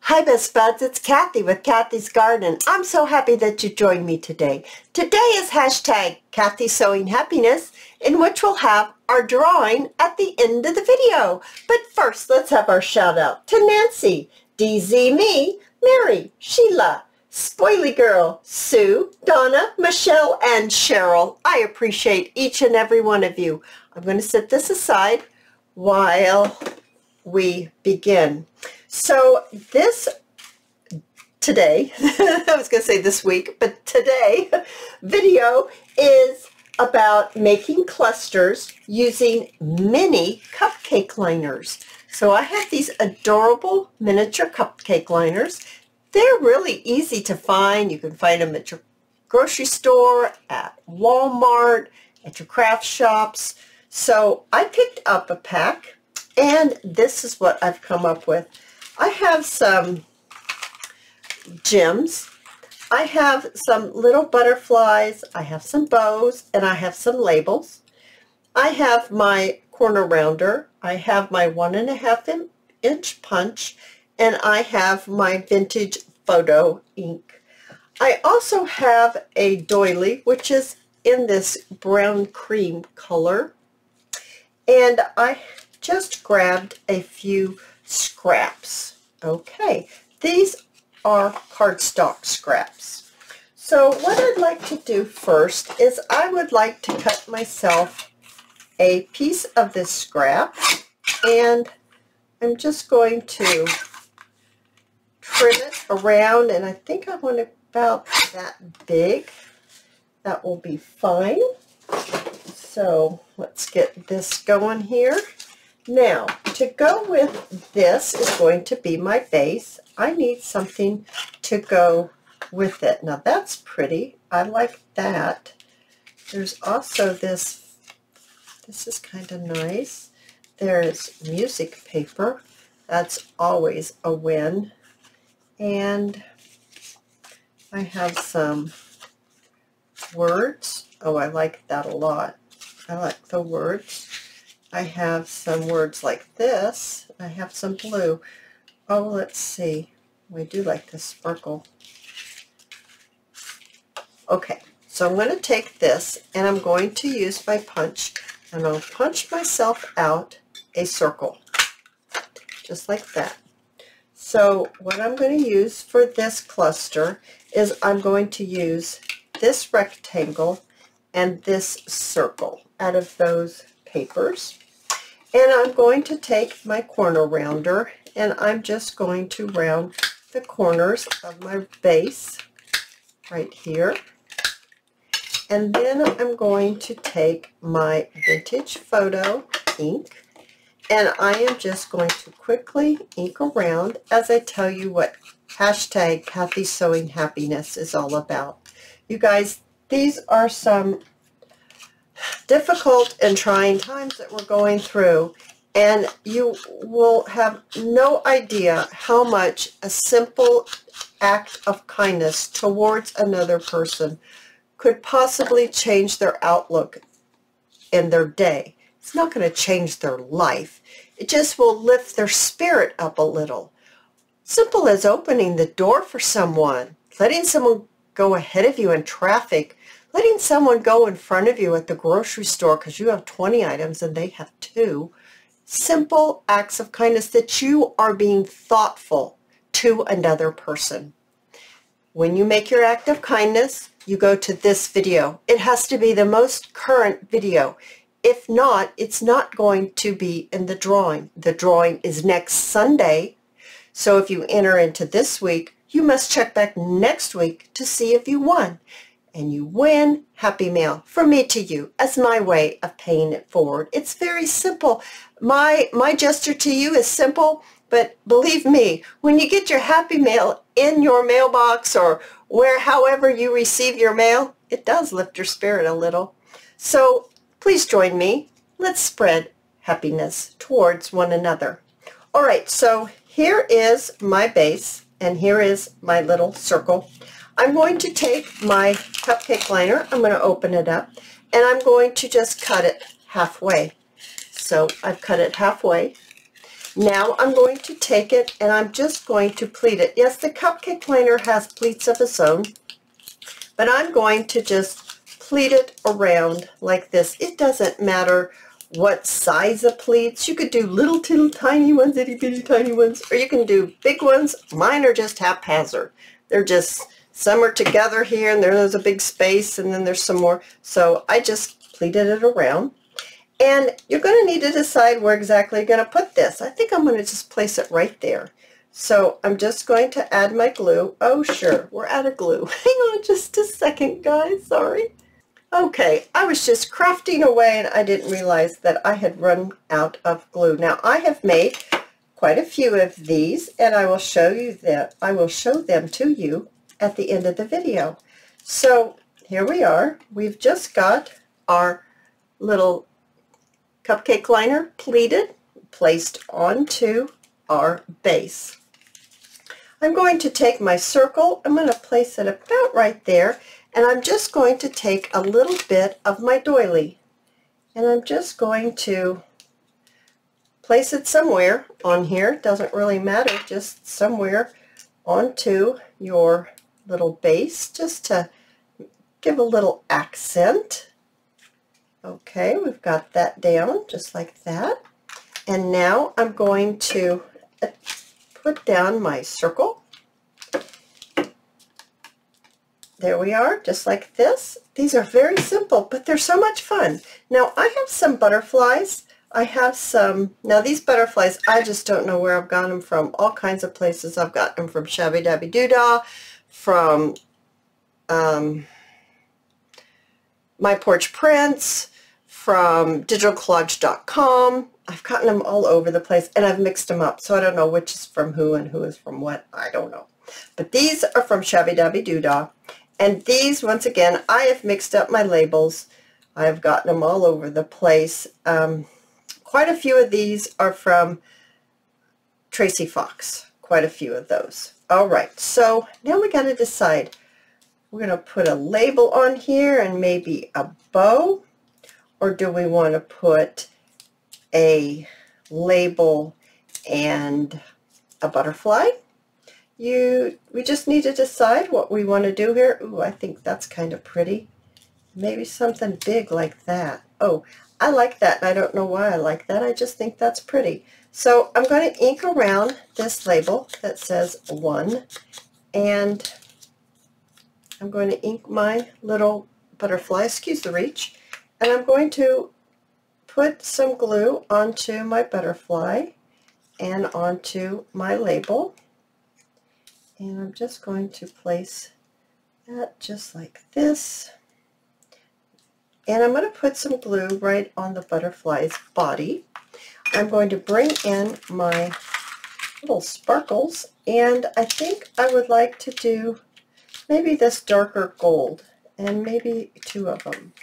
Hi Best Buds, it's Cathy with Cathy's Garden. I'm so happy that you joined me today. Today is hashtag cathysowinghappiness, in which we'll have our drawing at the end of the video. But first, let's have our shout out to Nancy, DZ Me, Mary, Sheila, Spoily Girl, Sue, Donna, Michelle, and Cheryl. I appreciate each and every one of you. I'm going to set this aside while we begin. So today, I was going to say this week, but today video is about making clusters using mini cupcake liners. So I have these adorable miniature cupcake liners. They're really easy to find. You can find them at your grocery store, at Walmart, at your craft shops. So I picked up a pack, and this is what I've come up with. I have some gems, I have some little butterflies, I have some bows, and I have some labels. I have my corner rounder, I have my 1.5 inch punch, and I have my vintage photo ink. I also have a doily, which is in this brown cream color, and I just grabbed a few scraps. Okay, these are cardstock scraps. So what I'd like to do first is I would like to cut myself a piece of this scrap, and I'm just going to trim it around, and I think I want it about that big. That will be fine. So let's get this going here. Now, to go with this is going to be my base. I need something to go with it. Now that's pretty. I like that. There's also this is kind of nice. There's music paper. That's always a win. And I have some words. Oh, I like that a lot. I like the words. I have some words like this. I have some blue. Oh, let's see. We do like this sparkle. Okay, so I'm going to take this and I'm going to use my punch, and I'll punch myself out a circle, just like that. So what I'm going to use for this cluster is I'm going to use this rectangle and this circle out of those papers. And I'm going to take my corner rounder, and I'm just going to round the corners of my base right here. And then I'm going to take my vintage photo ink, and I am just going to quickly ink around as I tell you what hashtag cathysowinghappiness is all about. You guys, these are some difficult and trying times that we're going through, and you will have no idea how much a simple act of kindness towards another person could possibly change their outlook in their day. It's not going to change their life. It just will lift their spirit up a little. Simple as opening the door for someone, letting someone go ahead of you in traffic, letting someone go in front of you at the grocery store because you have 20 items and they have 2. Simple acts of kindness that you are being thoughtful to another person. When you make your act of kindness, you go to this video. It has to be the most current video. If not, it's not going to be in the drawing. The drawing is next Sunday. So if you enter into this week, you must check back next week to see if you won. And you win Happy Mail from me to you as my way of paying it forward. It's very simple. My gesture to you is simple, but believe me, when you get your Happy Mail in your mailbox or however you receive your mail, it does lift your spirit a little. So please join me. Let's spread happiness towards one another. All right, so here is my base, and here is my little circle. I'm going to take my cupcake liner, I'm going to open it up, and I'm going to just cut it halfway. So I've cut it halfway. Now I'm going to take it and I'm just going to pleat it. Yes, the cupcake liner has pleats of its own, but I'm going to just pleat it around like this. It doesn't matter what size of pleats. You could do little tiny ones, itty bitty tiny ones, or you can do big ones. Mine are just haphazard. They're just, some are together here and there's a big space and then there's some more. So I just pleated it around. And you're going to need to decide where exactly you're going to put this. I think I'm going to just place it right there. So I'm just going to add my glue. Oh sure, we're out of glue. Hang on just a second, guys, sorry. Okay, I was just crafting away and I didn't realize that I had run out of glue. Now I have made quite a few of these and I will show you that. I will show them to you at the end of the video. So here we are. We've just got our little cupcake liner pleated, placed onto our base. I'm going to take my circle, I'm going to place it about right there, and I'm just going to take a little bit of my doily, and I'm just going to place it somewhere on here. Doesn't really matter, just somewhere onto your little base, just to give a little accent. Okay, we've got that down just like that. And now I'm going to put down my circle. There we are, just like this. These are very simple, but they're so much fun. Now I have some butterflies. I have some, now these butterflies, I just don't know where I've gotten them from. All kinds of places. I've gotten them from Shabby Dabby Doodah, from My Porch Prints, from digitalcollage.com. I've gotten them all over the place and I've mixed them up, so I don't know which is from who and who is from what. I don't know. But these are from Shabby Dabby Doodah. And these, once again, I have mixed up my labels. I've gotten them all over the place. Quite a few of these are from Tracy Fox. Quite a few of those. All right, so now we got to decide. We're going to put a label on here and maybe a bow. Or do we want to put a label and a butterfly? We just need to decide what we want to do here. Ooh, I think that's kind of pretty. Maybe something big like that. Oh, I like that. I don't know why I like that. I just think that's pretty. So I'm going to ink around this label that says 1, and I'm going to ink my little butterfly, excuse the reach, and I'm going to put some glue onto my butterfly and onto my label. And I'm just going to place that just like this. And I'm going to put some glue right on the butterfly's body. I'm going to bring in my little sparkles, and I think I would like to do maybe this darker gold, and maybe 2 of them.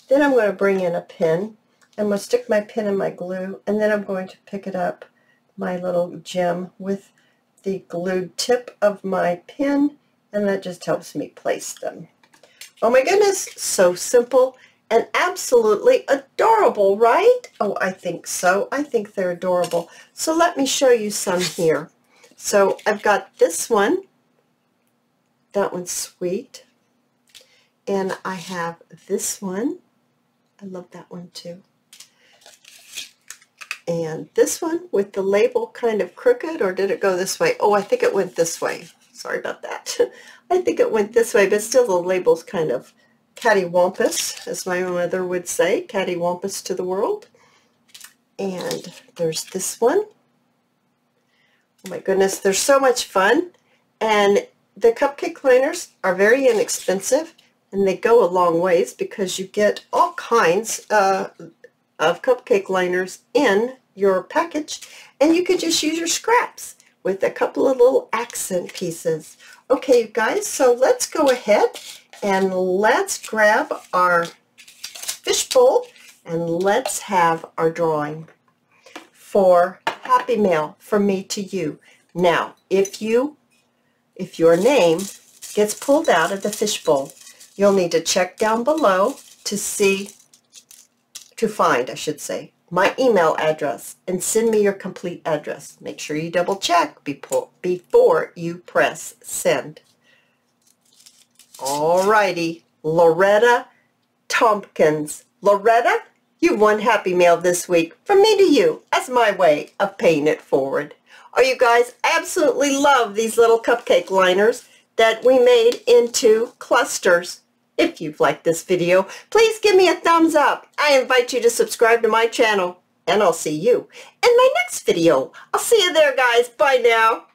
Then I'm going to bring in a pin. I'm going to stick my pin in my glue, and then I'm going to pick it up, my little gem, with the glued tip of my pin, and that just helps me place them. Oh my goodness, so simple and absolutely adorable, right? Oh, I think so. I think they're adorable. So let me show you some here. So I've got this one. That one's sweet. And I have this one. I love that one too. And this one with the label kind of crooked, or did it go this way? Oh, I think it went this way. Sorry about that. I think it went this way, but still the label's kind of cattywampus, as my mother would say, cattywampus to the world. And there's this one. Oh my goodness, they're so much fun. And the cupcake liners are very inexpensive, and they go a long ways because you get all kinds of cupcake liners in your package, and you can just use your scraps with a couple of little accent pieces. Okay, you guys, so let's go ahead and let's grab our fishbowl and let's have our drawing for Happy Mail from me to you. Now, if your name gets pulled out of the fishbowl, you'll need to check down below to find my email address and send me your complete address. Make sure you double check before you press send. Alrighty, Loretta Tompkins. Loretta, you've won Happy Mail this week from me to you as my way of paying it forward. Oh, you guys, I absolutely love these little cupcake liners that we made into clusters. If you've liked this video, please give me a thumbs up. I invite you to subscribe to my channel, and I'll see you in my next video. I'll see you there, guys. Bye now.